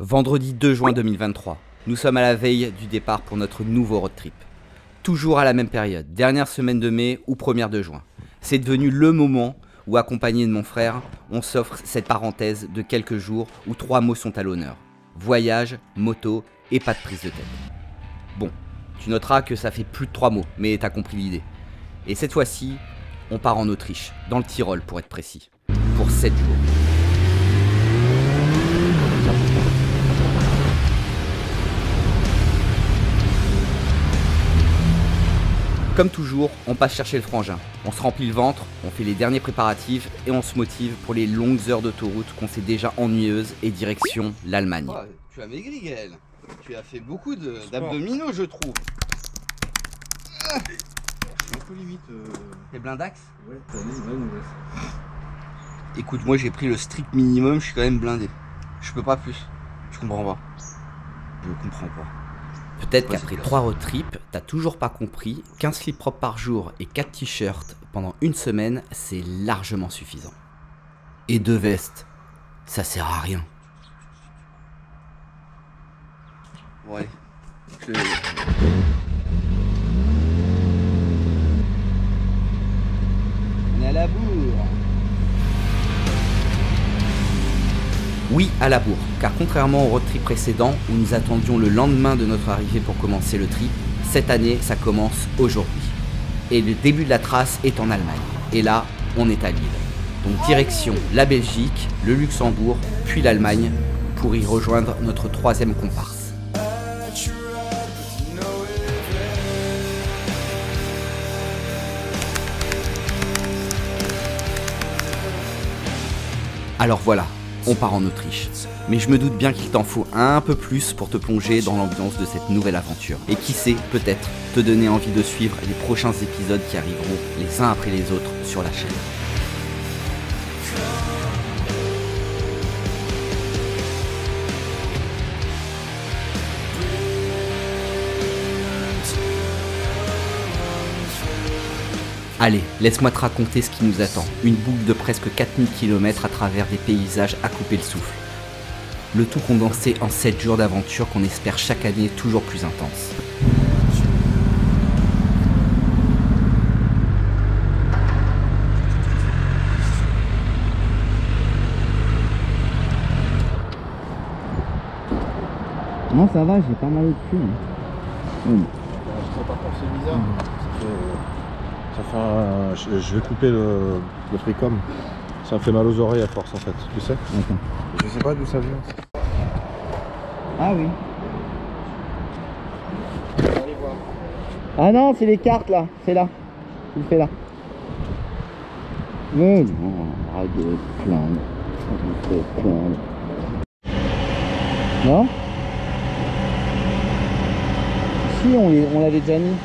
Vendredi 2 juin 2023, nous sommes à la veille du départ pour notre nouveau road trip. Toujours à la même période, dernière semaine de mai ou première de juin. C'est devenu le moment où, accompagné de mon frère, on s'offre cette parenthèse de quelques jours où 3 mots sont à l'honneur. Voyage, moto et pas de prise de tête. Bon, tu noteras que ça fait plus de 3 mots, mais t'as compris l'idée. Et cette fois-ci, on part en Autriche, dans le Tyrol pour être précis, pour 7 jours. Comme toujours, on passe chercher le frangin. On se remplit le ventre, on fait les derniers préparatifs et on se motive pour les longues heures d'autoroute qu'on sait déjà ennuyeuses et direction l'Allemagne. Oh, tu as maigri, Gaël. Tu as fait beaucoup d'abdominaux, je trouve. Je suis un peu limite. T'es blindax? Ouais, t'as mis une vraie mauvaise. Écoute, moi j'ai pris le strict minimum, je suis quand même blindé. Je peux pas plus. Je comprends pas. Je comprends pas. Peut-être qu'après 3 road trips, t'as toujours pas compris qu'un slip propre par jour et 4 t-shirts pendant une semaine, c'est largement suffisant. Et 2 vestes, ça sert à rien. Ouais. On est à la bourre. Oui, à la bourre, car contrairement au road trip précédent où nous attendions le lendemain de notre arrivée pour commencer le trip, cette année ça commence aujourd'hui. Et le début de la trace est en Allemagne. Et là, on est à Lille. Donc direction la Belgique, le Luxembourg, puis l'Allemagne, pour y rejoindre notre 3e comparse. Alors voilà, on part en Autriche. Mais je me doute bien qu'il t'en faut un peu plus pour te plonger dans l'ambiance de cette nouvelle aventure. Et qui sait, peut-être, te donner envie de suivre les prochains épisodes qui arriveront les uns après les autres sur la chaîne. Allez, laisse-moi te raconter ce qui nous attend. Une boucle de presque 4000 km à travers des paysages à couper le souffle. Le tout condensé en 7 jours d'aventure qu'on espère chaque année toujours plus intense. Non, ça va, j'ai pas mal au cul. Par contre, c'est bizarre. Ça fait je vais couper le fricom. Ça me fait mal aux oreilles à force en fait, tu sais. Attends. Je sais pas d'où ça vient. Ah oui. Ah non, c'est les cartes là, c'est là. Tu le fais là. Mais non, arrête de te plaindre. Arrête de te plaindre. Non? Si, on l'avait déjà mis.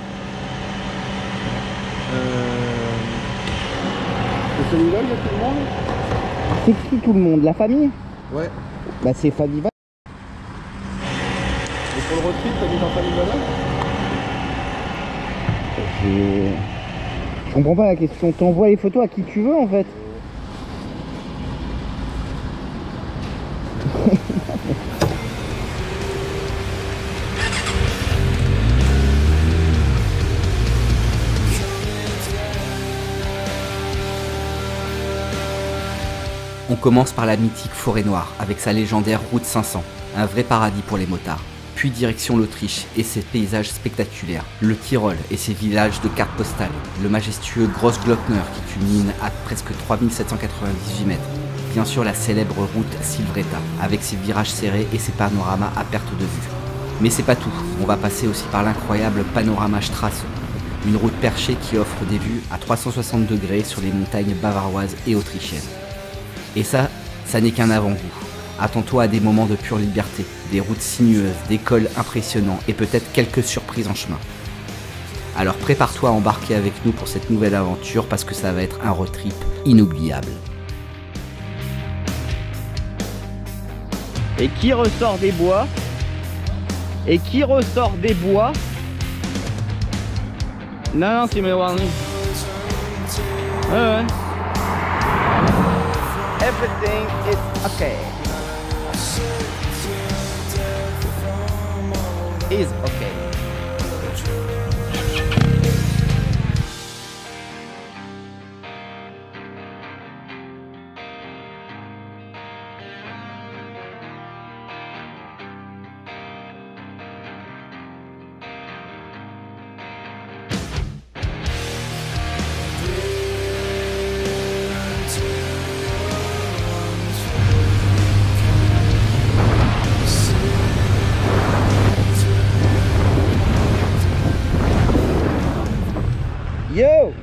C'est celui-là, il y a tout le monde? C'est qui tout le monde? La famille? Ouais. Bah c'est famille. Et pour le road trip, t'as mis dans famille Vanna? Je comprends pas la question. T'envoies les photos à qui tu veux en fait. On commence par la mythique Forêt Noire, avec sa légendaire route 500, un vrai paradis pour les motards. Puis direction l'Autriche et ses paysages spectaculaires, le Tyrol et ses villages de cartes postales, le majestueux Grossglockner qui culmine à presque 3798 mètres. Bien sûr la célèbre route Silvretta, avec ses virages serrés et ses panoramas à perte de vue. Mais c'est pas tout, on va passer aussi par l'incroyable Panoramastraße, une route perchée qui offre des vues à 360 degrés sur les montagnes bavaroises et autrichiennes. Et ça n'est qu'un avant-goût. Attends-toi à des moments de pure liberté, des routes sinueuses, des cols impressionnants et peut-être quelques surprises en chemin. Alors prépare-toi à embarquer avec nous pour cette nouvelle aventure parce que ça va être un road trip inoubliable. Et qui ressort des bois? Et qui ressort des bois? Non, c'est mes warnings. Ouais. Everything is okay. is okay. Yo!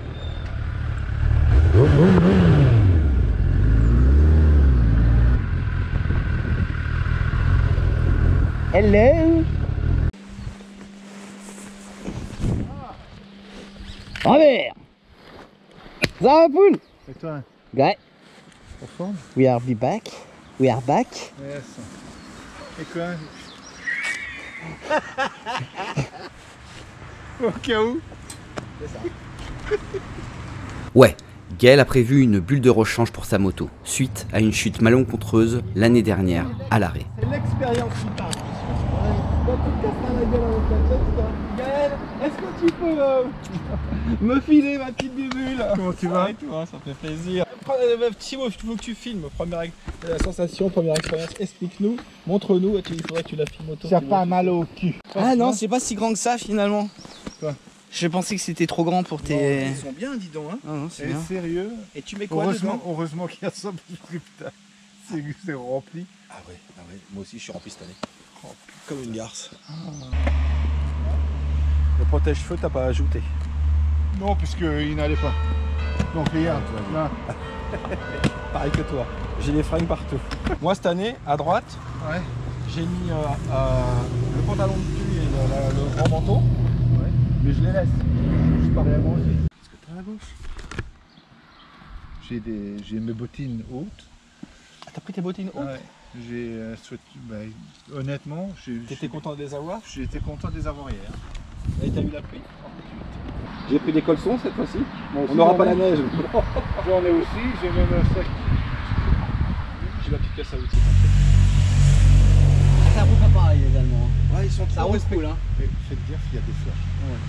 Hello! Robert! Ça va, poule? Et toi, Ouais, en forme? we are back. We are back. Yes. Et quoi? Au cas où. Ouais, Gaël a prévu une bulle de rechange pour sa moto, suite à une chute malencontreuse l'année dernière à l'arrêt. C'est l'expérience qui parle. Quand tu te casseras la gueule avec la tête, Gaël, est-ce que tu peux me filer ma petite bubule? Comment tu vas? Toi, ça fait plaisir. Petit mot, il faut que tu filmes. Première sensation, première expérience, explique-nous, montre-nous. Il faudrait que tu la filmes auto. Ça pas mal au cul. Ah non, c'est pas si grand que ça finalement. Quoi? Je pensais que c'était trop grand pour tes... Ils sont bien, dis donc. Hein. Ah non, c'est Et bien. sérieux. Et tu mets quoi dedans? Heureusement qu'il y a ça, putain. C'est rempli. Ah ouais, moi aussi je suis rempli cette année. Rempli comme une garce. Le protège-feu, t'as pas ajouté? Non, puisqu'il n'allait pas. Donc regarde, là. Pareil que toi. J'ai des fringues partout. Moi cette année, à droite, j'ai mis le pantalon de pluie et le grand manteau. Ouais. Mais je les laisse. Je suis pas rien manger. Qu'est-ce que t'as à gauche? J'ai mes bottines hautes. Ah, t'as pris tes bottines hautes? Ouais. Honnêtement, T'étais content de les avoir? j'étais content de les avoir hier. Et t'as eu la pluie? J'ai pris des caleçons cette fois-ci. On n'aura pas la neige. J'en ai aussi, j'ai même un sac. J'ai ma petite caisse à outils. Ça roule pas pareil les Allemands. Ouais, ils sont Ça roule cool hein. Faites gaffe, il y a des flashs. Ouais.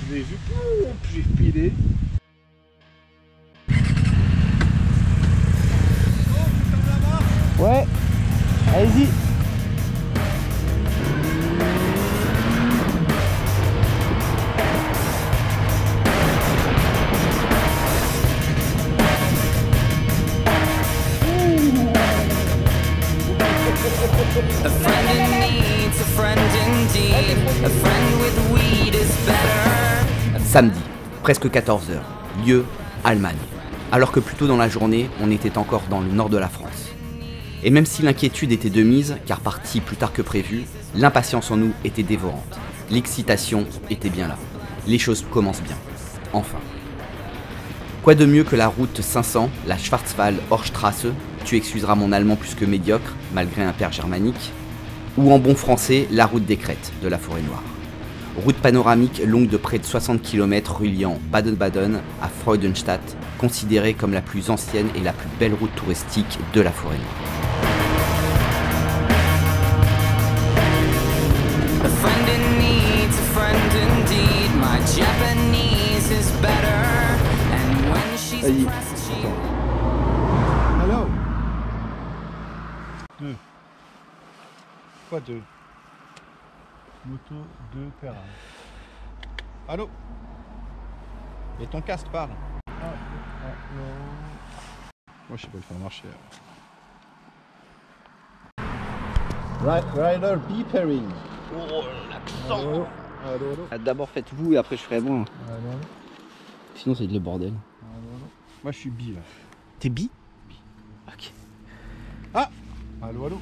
Je l'ai vu, puis j'ai pilé. Ouais, allez-y. A friend in need's a friend indeed. A friend with weed is better. Samedi, presque 14h, lieu Allemagne. Alors que plus tôt dans la journée, on était encore dans le nord de la France. Et même si l'inquiétude était de mise, car parti plus tard que prévu, l'impatience en nous était dévorante. L'excitation était bien là. Les choses commencent bien. Enfin. Quoi de mieux que la route 500, la Schwarzwald-Horstrasse, tu excuseras mon allemand plus que médiocre, malgré un père germanique, ou en bon français, la route des crêtes de la forêt noire. Route panoramique longue de près de 60 km reliant Baden-Baden à Freudenstadt, considérée comme la plus ancienne et la plus belle route touristique de la forêt noire. A friend in need's a friend indeed. My Japanese is better. And when she's Allez. pressed, she... Alors 2. Quoi 2? Moto 2 terrain. Allô? Et ton casque parle. Moi je sais pas le faire marcher. Rider beepering. Oh l'accent. Allô? Allô? D'abord faites-vous et après je ferai moi. Allô? Sinon c'est le bordel. Moi je suis bi là. T'es bi? Ok. Allô, allô?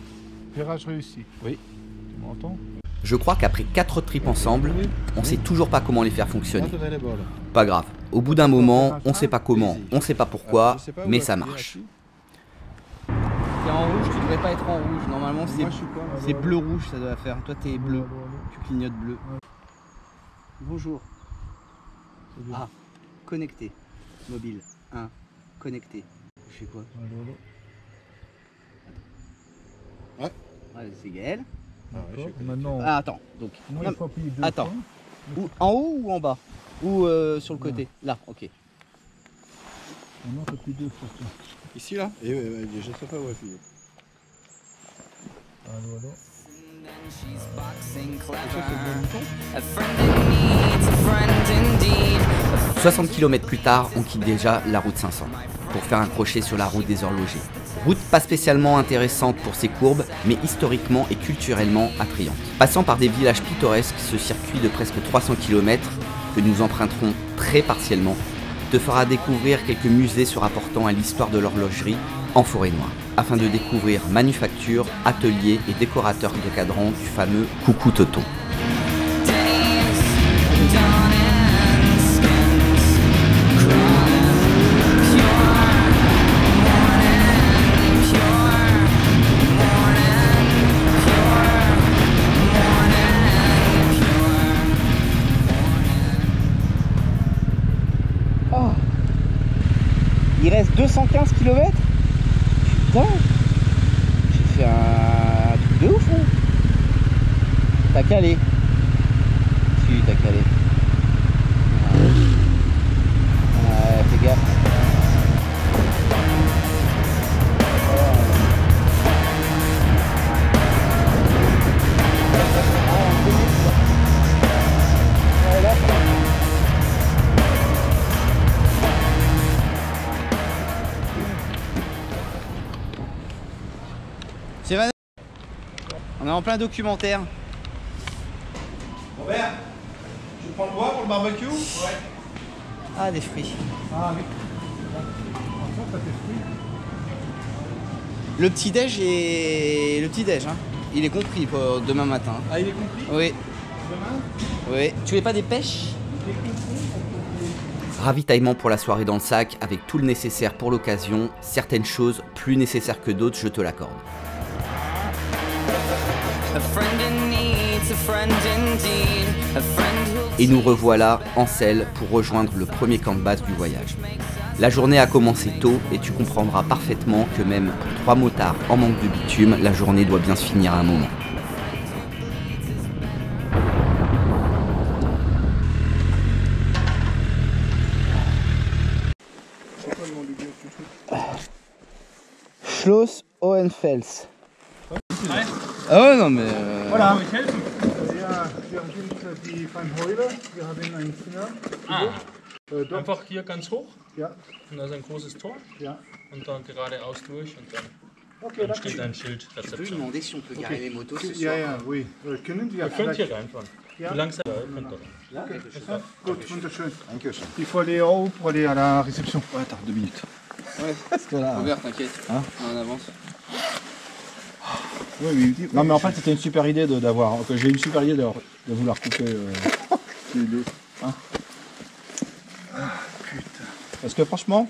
Virage réussi. Oui. Tu m'entends? Je crois qu'après 4 trips ensemble, on sait toujours pas comment les faire fonctionner. Les balles. Pas grave, au bout d'un moment, on sait pas comment, on sait pas pourquoi, mais ça marche. T'es en rouge, tu devrais pas être en rouge. Normalement Moi je suis quoi? c'est bleu-rouge ça doit faire. Toi t'es bleu. Tu clignotes bleu. Bonjour. Ah, connecté. Mobile 1. Connecté. Je fais quoi? Ouais, c'est Gaël. Maintenant, Ah, attends, donc. moi, non, il faut appuyer deux attends. fois. En haut ou en bas? Ou sur le côté? Là, ok. Maintenant, tu appuies deux fois. Ici là? Et je sais pas où appuyer. Allô, allô. And she's boxing clever. A friend in need's a friend indeed. 60 km plus tard, on quitte déjà la route 500 pour faire un crochet sur la route des horlogers. Route pas spécialement intéressante pour ses courbes, mais historiquement et culturellement attrayante. Passant par des villages pittoresques, ce circuit de presque 300 km, que nous emprunterons très partiellement, te fera découvrir quelques musées se rapportant à l'histoire de l'horlogerie en Forêt-Noire, afin de découvrir manufactures, ateliers et décorateurs de cadrans du fameux Coucou Toto. Days, dawn and skins, crawling, pure, morning, pure, morning, pure, morning, pure. Oh. Il reste 215 km. Putain, j'ai fait un truc de ouf. Hein. T'as calé. Si, t'as calé. Ouais, fais gaffe. C'est vrai. On est en plein documentaire. Robert, tu prends le bois pour le barbecue? Ouais. Ah, des fruits. Ah oui. Attention, t'as tes fruits. Le petit-déj est... Le petit-déj, hein. Il est compris pour demain matin. Ah, il est compris? Oui. Demain? Oui. Tu veux pas des pêches? Ravitaillement pour la soirée dans le sac avec tout le nécessaire pour l'occasion, certaines choses plus nécessaires que d'autres, je te l'accorde. A friend in need's a friend indeed. A friend who'll Et nous revoilà en selle pour rejoindre le premier camp de base du voyage. La journée a commencé tôt et tu comprendras parfaitement que même pour 3 motards en manque de bitume, la journée doit bien se finir à un moment. Schloss Hohenfels. Ah ouais, non mais... Voilà. Wir sind die Van Heuler, wir haben einen Zimmer. Dort, Einfach hier ganz hoch ja, und da ist ein großes Tor ja. und dann geradeaus durch und dann, Okay, dann steht ein Schild Je peux lui Rezeption. demander si on peut garer les motos ce soir. Ja, ja, oui. Können wir Ihr könnt vielleicht... hier reinfahren. Ja. Wie langsam ihr könnt ihr. Okay, gut, wunderschön. Il faut aller en haut pour aller à la réception. Ouais, attends, 2 minutes. Ouais. Parce que là. Robert, t'inquiète. Hein? On avance. Oui, oui. Non, mais en fait, c'était une super idée d'avoir. J'ai eu une super idée de vouloir couper les deux. Hein? Putain. Parce que franchement,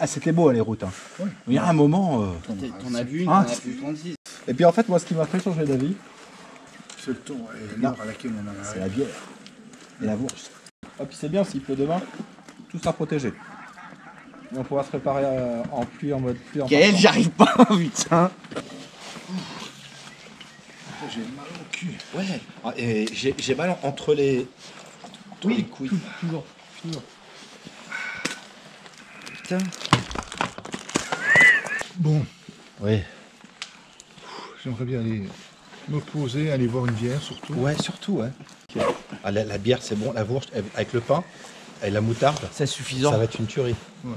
c'était beau les routes. Hein. Ouais. Il y a un moment. T'en as vu une, Ah, t'en as vu 36. Et puis en fait, moi, ce qui m'a fait changer d'avis, C'est le ton et l'heure à laquelle on en a. c'est la bière et la bourse. Et puis c'est bien, s'il pleut demain, tout sera protégé. Et on pourra se préparer en pluie, en mode pluie. Gaël, j'arrive pas, putain. J'ai mal au cul. Ouais. Ah, et j'ai mal entre les. Tous les couilles. Toujours. Putain. Bon, Oui. j'aimerais bien aller me poser, aller voir une bière surtout. Ouais, surtout, ouais. Ah, la bière, c'est bon. La Wurst, avec le pain et la moutarde, C'est suffisant. ça va être une tuerie. Ouais.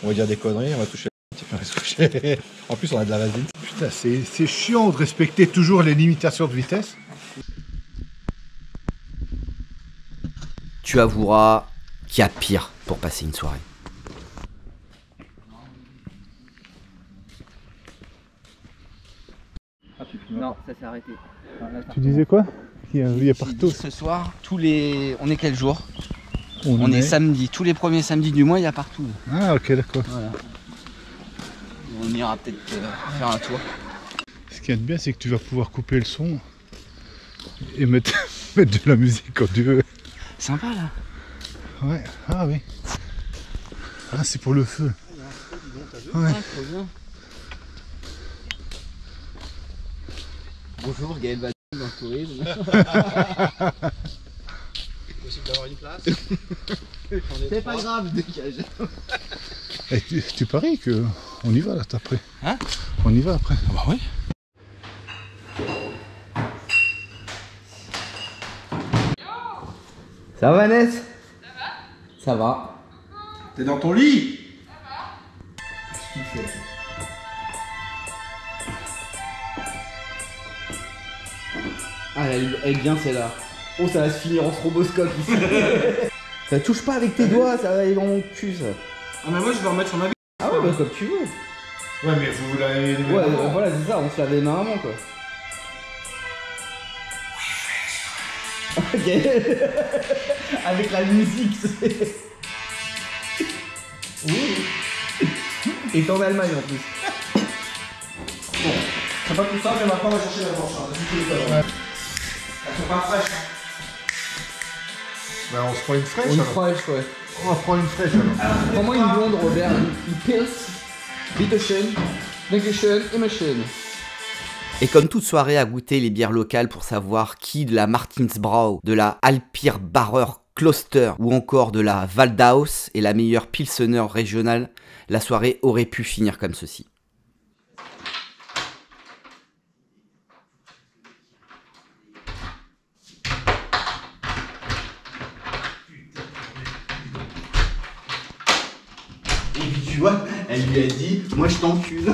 On va dire des conneries, on va toucher. On va se coucher. En plus, on a de la vaseline. Putain, c'est chiant de respecter toujours les limitations de vitesse. Tu avoueras qu'il y a pire pour passer une soirée. Non, ça s'est arrêté. Tu disais quoi? Il y a J'ai partout. dit ce soir, tous les... On est quel jour? On est samedi. Tous les premiers samedis du mois, il y a partout. Ah, ok, d'accord. Voilà. On ira peut-être faire un tour. Ce qui est bien, c'est que tu vas pouvoir couper le son et mettre de la musique quand tu veux. Sympa là. Ouais, ah oui. Ah, c'est pour le feu. Ouais. Ah, trop bien. Bonjour, Gaël Vadel dans le tourisme. Possible d'avoir une place. C'est pas grave, dégage. Et tu paries que on y va là après. Hein? On y va après. Ah bah oui. Ça va, Vanessa? Ça va. T'es dans ton lit? Ah, elle est bien celle-là. Oh, ça va se finir en stroboscope ici. Ça touche pas avec tes doigts, ça va aller dans mon cul ça. Ah mais moi je vais remettre sur ma vie. Ah ouais, bah comme tu veux. Ouais mais vous l'avez... Ouais, voilà, c'est ça, on se lave les mains avant quoi. Ok. Avec la musique, c'est... Oui. Et t'es en Allemagne en plus. Bon, c'est pas tout ça, mais maintenant on va chercher la planche. Hein. Ouais. Elles sont pas fraîches. Hein. Ben on se prend une fraîche. Une alors. fraîche, ouais. On va prendre une fraîche alors. Prends-moi une blonde, Robert. Une Pils, Bitteschön, Dankeschön, Immerschön. Et comme toute soirée à goûter les bières locales pour savoir qui de la Martinsbrau, de la Alpierbarer Kloster ou encore de la Waldhaus est la meilleure pilsener régionale, la soirée aurait pu finir comme ceci. Et puis tu vois, elle lui a dit, moi je t'encule.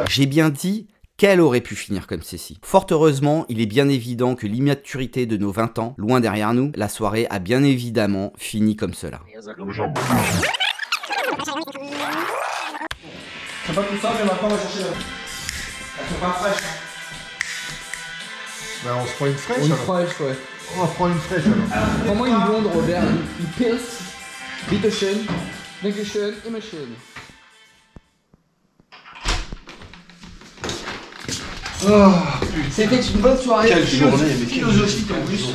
J'ai bien dit qu'elle aurait pu finir comme ceci. Fort heureusement, il est bien évident que l'immaturité de nos 20 ans, loin derrière nous, la soirée a bien évidemment fini comme cela. C'est pas tout ça, mais maintenant on va chercher la... Elles sont pas fraîches. Hein. Ben on se prend une fraîche Une alors. fraîche, ouais. On va prendre une fraîche alors. Prends-moi une blonde, Robert. Une Pils, Bitteschön, Dankeschön, Immerschön. Oh, C'était une bonne soirée. quelle journée, mais philosophique en plus.